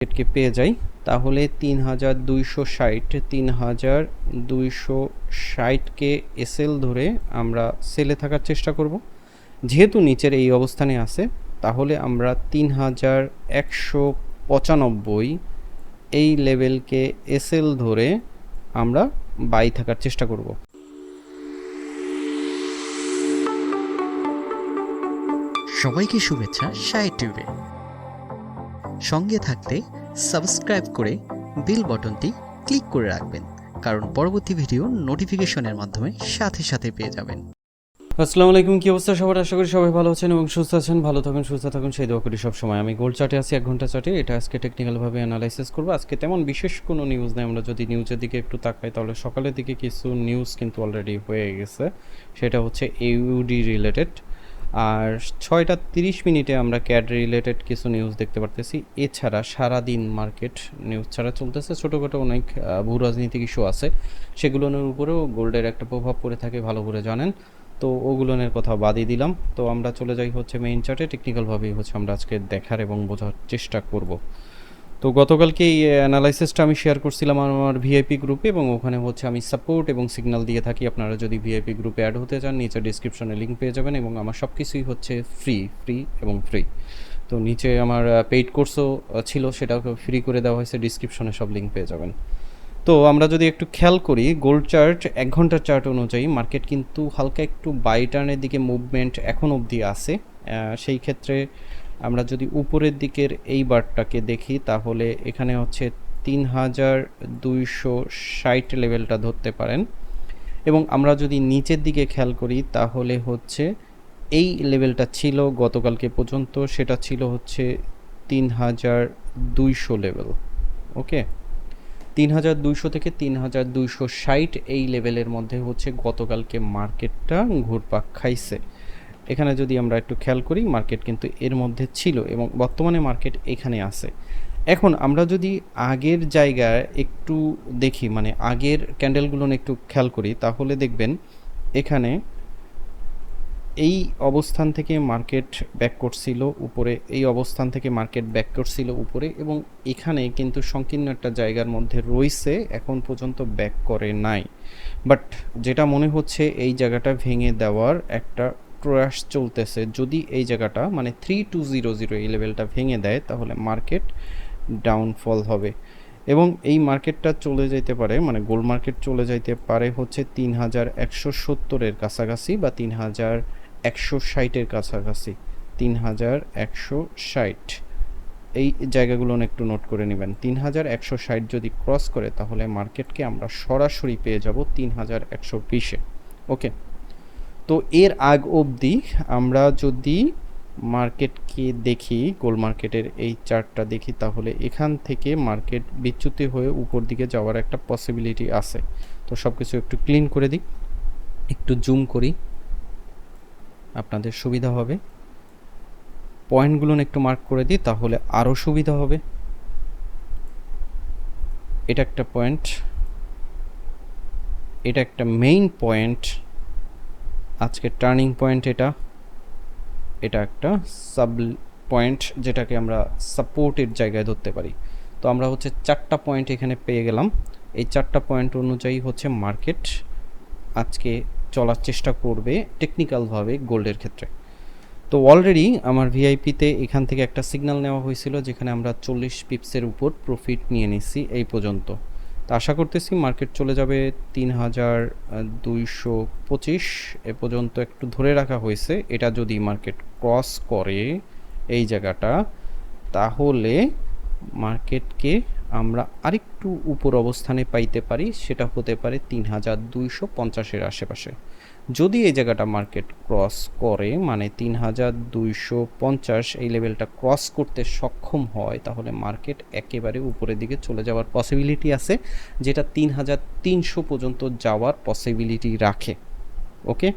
মার্কেটকে পেয়ে যাই, তাহলে ৩২৬০কে এসএল ধরে আমরা সেলে থাকার চেষ্টা করব। যেহেতু নিচের এই অবস্থানে আছে, তাহলে আমরা ৩১৯৫ এই লেভেলকে এসএল ধরে আমরা বাই থাকার চেষ্টা করব। সবাইকে শুভেচ্ছা শাই টিউবে। সঙ্গে থাকতে সাবস্ক্রাইব করে বেল বাটনটি ক্লিক করে রাখবেন, কারণ পরবর্তী ভিডিও নোটিফিকেশনের মাধ্যমে সাথে সাথে পেয়ে যাবেন। আসসালামু আলাইকুম, কি অবস্থা সবার? আশা করি সবাই ভালো আছেন এবং সুস্থ আছেন। ভালো থাকুন, সুস্থ থাকুন, সেই দোয়া করি সবসময়। আমি গোল্ড চার্টে আছি 1 ঘন্টা চার্টে। এটা আজকে টেকনিক্যালভাবে অ্যানালাইসিস করবো। আজকে তেমন বিশেষ কোনো নিউজ নেই। আমরা যদি নিউজের দিকে একটু তাকাই, তাহলে সকালের দিকে কিছু নিউজ কিন্তু অলরেডি হয়ে গেছে। সেটা হচ্ছে AUD রিলেটেড। আর 6টা 30 আমরা ক্যাড রিলেটেড কিছু নিউজ দেখতে পারতেছি। এছাড়া সারাদিন মার্কেট নিউজ ছাড়া চলতেছে। ছোটোখাটো অনেক ভূ রাজনৈতিক ইস্যু আছে, সেগুলোর উপরেও গোল্ডের একটা প্রভাব পড়ে থাকে, ভালো করে জানেন। তো ওগুলোনের কথা বাদই দিলাম। তো আমরা চলে যাই হচ্ছে মেইন চার্টে। টেকনিক্যালভাবেই হচ্ছে আমরা আজকে দেখার এবং বোঝার চেষ্টা করব। তো গতকালকে এই অ্যানালাইসিসটা আমি শেয়ার করছিলাম আমার ভিআইপি গ্রুপে, এবং ওখানে হচ্ছে আমি সাপোর্ট এবং সিগন্যাল দিয়ে থাকি। আপনারা যদি ভিআইপি গ্রুপে অ্যাড হতে চান, নিচে ডিসক্রিপশনে লিঙ্ক পেয়ে যাবেন, এবং আমার সব কিছুই হচ্ছে ফ্রি। তো নিচে আমার পেইড কোর্সও ছিল, সেটাও ফ্রি করে দেওয়া হয়েছে, ডিসক্রিপশনে সব লিঙ্ক পেয়ে যাবেন। তো আমরা যদি একটু খেয়াল করি, গোল্ড চার্ট 1 ঘন্টার চার্ট অনুযায়ী মার্কেট কিন্তু হালকা একটু বাই টার্নের দিকে মুভমেন্ট এখন অবধি আছে। সেই ক্ষেত্রে আমরা যদি উপরের দিকের এই বারটাকে দেখি, তাহলে এখানে হচ্ছে ৩২৬০ লেভেলটা ধরতে পারেন। এবং আমরা যদি নিচের দিকে খেয়াল করি, তাহলে হচ্ছে এই লেভেলটা ছিল গতকালকে পর্যন্ত, সেটা ছিল হচ্ছে ৩২০০ লেভেল। ওকে, ৩২০০ থেকে ৩২৬০ এই লেভেলের মধ্যে হচ্ছে গতকালকে মার্কেটটা ঘুরপাক খাইছে। এখানে যদি আমরা একটু খেয়াল করি, মার্কেট কিন্তু এর মধ্যে ছিল এবং বর্তমানে মার্কেট এখানে আছে। এখন আমরা যদি আগের জায়গায় একটু দেখি, মানে আগের ক্যান্ডেলগুলো একটু খেয়াল করি, তাহলে দেখবেন এখানে এই অবস্থান থেকে মার্কেট ব্যাক করছিল উপরে, এই অবস্থান থেকে মার্কেট ব্যাক করছিল উপরে, এবং এখানে কিন্তু সংকীর্ণ একটা জায়গার মধ্যে রয়েছে, এখন পর্যন্ত ব্যাক করে নাই। বাট যেটা মনে হচ্ছে, এই জায়গাটা ভেঙে দেওয়ার একটা প্রয়াস চলতেছে। যদি এই জায়গাটা মানে 3200 এই লেভেলটা ভেঙে দেয়, তাহলে মার্কেট ডাউনফল হবে এবং এই মার্কেটটা চলে যেতে পারে, মানে গোল্ড মার্কেট চলে যাইতে পারে হচ্ছে 3170-এর কাছাকাছি বা 3160-এর কাছাকাছি। 3160 এই জায়গাগুলো একটু নোট করে নেবেন। 3160 যদি ক্রস করে, তাহলে মার্কেটকে আমরা সরাসরি পেয়ে যাব 3120-এ। ওকে, তো এর আগ অবধি আমরা যদি মার্কেটকে দেখি, গোল্ড মার্কেটের এই চার্টটা দেখি, তাহলে এখান থেকে মার্কেট বিচ্যুতি হয়ে উপর দিকে যাওয়ার একটা পসিবিলিটি আছে। তো সব কিছু একটু ক্লিন করে দিই, একটু জুম করি, আপনাদের সুবিধা হবে। পয়েন্টগুলো একটু মার্ক করে দিই, তাহলে আরও সুবিধা হবে। এটা একটা পয়েন্ট, এটা একটা মেইন পয়েন্ট, আজকের টার্নিং পয়েন্ট এটা একটা সাব পয়েন্ট, যেটাকে আমরা সাপোর্টের জায়গায় ধরতে পারি। তো আমরা হচ্ছে 4টা পয়েন্ট এখানে পেয়ে গেলাম। এই 4টা পয়েন্ট অনুযায়ী হচ্ছে মার্কেট আজকে চলার চেষ্টা করবে টেকনিক্যালভাবে গোল্ডের ক্ষেত্রে। তো অলরেডি আমার ভিআইপিতে এখান থেকে একটা সিগন্যাল নেওয়া হয়েছিল, যেখানে আমরা 40 পিপসের উপর প্রফিট নিয়ে নিছি এই পর্যন্ত। তো আশা করতেছি মার্কেট চলে যাবে 3225 এ পর্যন্ত, একটু ধরে রাখা হয়েছে। এটা যদি মার্কেট ক্রস করে এই জায়গাটা, তাহলে মার্কেটকে আমরা আরেকটু উপর অবস্থানে পাইতে পারি, সেটা হতে পারে 3250-এর আশেপাশে। যদি এই জায়গাটা মার্কেট ক্রস করে, মানে 3250 এই লেভেলটা ক্রস করতে সক্ষম হয়, তাহলে মার্কেট একেবারে উপরের দিকে চলে যাওয়ার পসিবিলিটি আছে, যেটা 3300 পর্যন্ত যাওয়ার পসিবিলিটি রাখে। ওকে,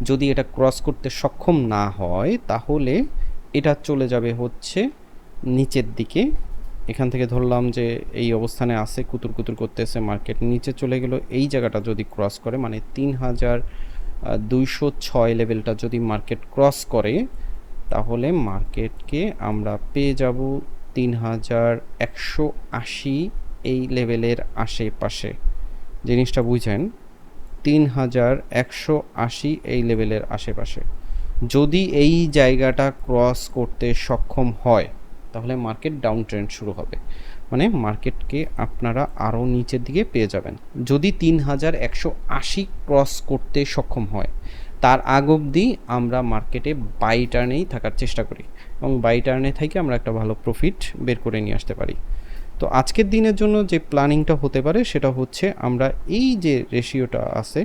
যদি এটা ক্রস করতে সক্ষম না হয়, তাহলে এটা চলে যাবে হচ্ছে নিচের দিকে। এখান থেকে ধরলাম যে এই অবস্থানে আছে, কুতুর করতেছে, মার্কেট নিচে চলে গেল। এই জায়গাটা যদি ক্রস করে, মানে 3206 লেভেলটা যদি মার্কেট ক্রস করে, তাহলে মার্কেটকে আমরা পেয়ে যাব 3180 এই লেভেলের আশেপাশে, জিনিসটা বুঝেন, 3180 এই লেভেলের আশেপাশে যদি এই জায়গাটা ক্রস করতে সক্ষম হয় তাহলে মার্কেট ডাউন ট্রেন্ড শুরু হবে, মানে মার্কেটকে আপনারা আরও নিচের দিকে পেয়ে যাবেন যদি 3180 ক্রস করতে সক্ষম হয়। তার আগ অবধি আমরা মার্কেটে বাই টার্নেই থাকার চেষ্টা করি এবং বাই টার্নে থেকে আমরা একটা ভালো প্রফিট বের করে নিয়ে আসতে পারি। তো আজকের দিনের জন্য যে প্ল্যানিংটা হতে পারে সেটা হচ্ছে আমরা এই যে রেশিওটা আছে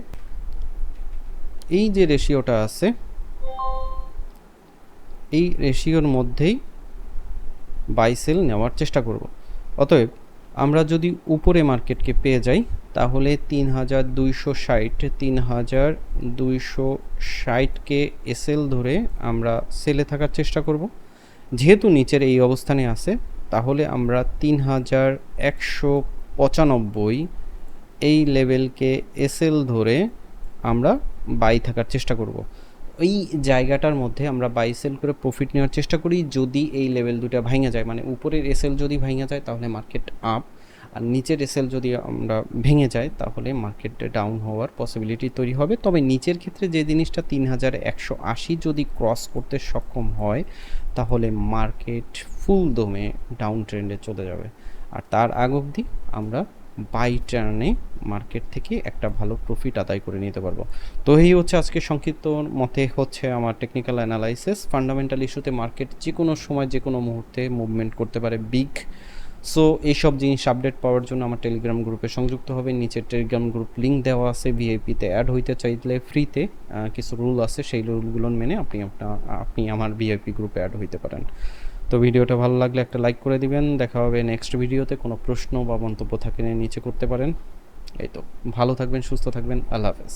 এই রেশিওর মধ্যেই বাই সেল নেওয়ার চেষ্টা করব। অতএব আমরা যদি উপরে মার্কেটকে পেয়ে যাই তাহলে 3260কে এসএল ধরে আমরা সেলে থাকার চেষ্টা করব। যেহেতু নিচের এই অবস্থানে আছে তাহলে আমরা 3195 এই লেভেলকে এসএল ধরে আমরা বাই থাকার চেষ্টা করব। এই জায়গাটার মধ্যে আমরা বাই সেল করে প্রফিট নেওয়ার চেষ্টা করি যদি এই লেভেল দুটো ভাঙা যায়, মানে উপরের এসএল যদি ভাঙা যায় তাহলে মার্কেট আপ, আর নিচের এসএল যদি আমরা ভেঙে যায় তাহলে মার্কেট ডাউন হওয়ার পসিবিলিটি তৈরি হবে। তবে নিচের ক্ষেত্রে যে জিনিসটা 3180 যদি ক্রস করতে সক্ষম হয় তাহলে মার্কেট ফুল দমে ডাউন ট্রেন্ডে চলে যাবে, আর তার আগ অবধি আমরা বাই টার্নে মার্কেট থেকে একটা ভালো প্রফিট আদায় করে নিতে পারবো। তো এই হচ্ছে আজকে সংক্ষিপ্ত মতে হচ্ছে আমার টেকনিক্যাল অ্যানালাইসিস। ফান্ডামেন্টাল ইস্যুতে মার্কেট যে কোনো সময় যে কোনো মুহূর্তে মুভমেন্ট করতে পারে বিগ। সো এইসব জিনিস আপডেট পাওয়ার জন্য আমার টেলিগ্রাম গ্রুপে সংযুক্ত হবে। নিচের টেলিগ্রাম গ্রুপ লিঙ্ক দেওয়া আছে। ভিআইপিতে অ্যাড হইতে চাইলে ফ্রিতে কিছু রুল আছে, সেই রুলগুলো মেনে আপনি আমার ভিআইপি গ্রুপে অ্যাড হইতে পারেন। তো ভিডিওটা ভালো লাগলে একটা লাইক করে দিবেন। দেখা হবে নেক্সট ভিডিওতে। কোনো প্রশ্ন বা মন্তব্য থাকলে নিচে করতে পারেন। এই তো, ভালো থাকবেন, সুস্থ থাকবেন, আল্লাহ হাফেজ।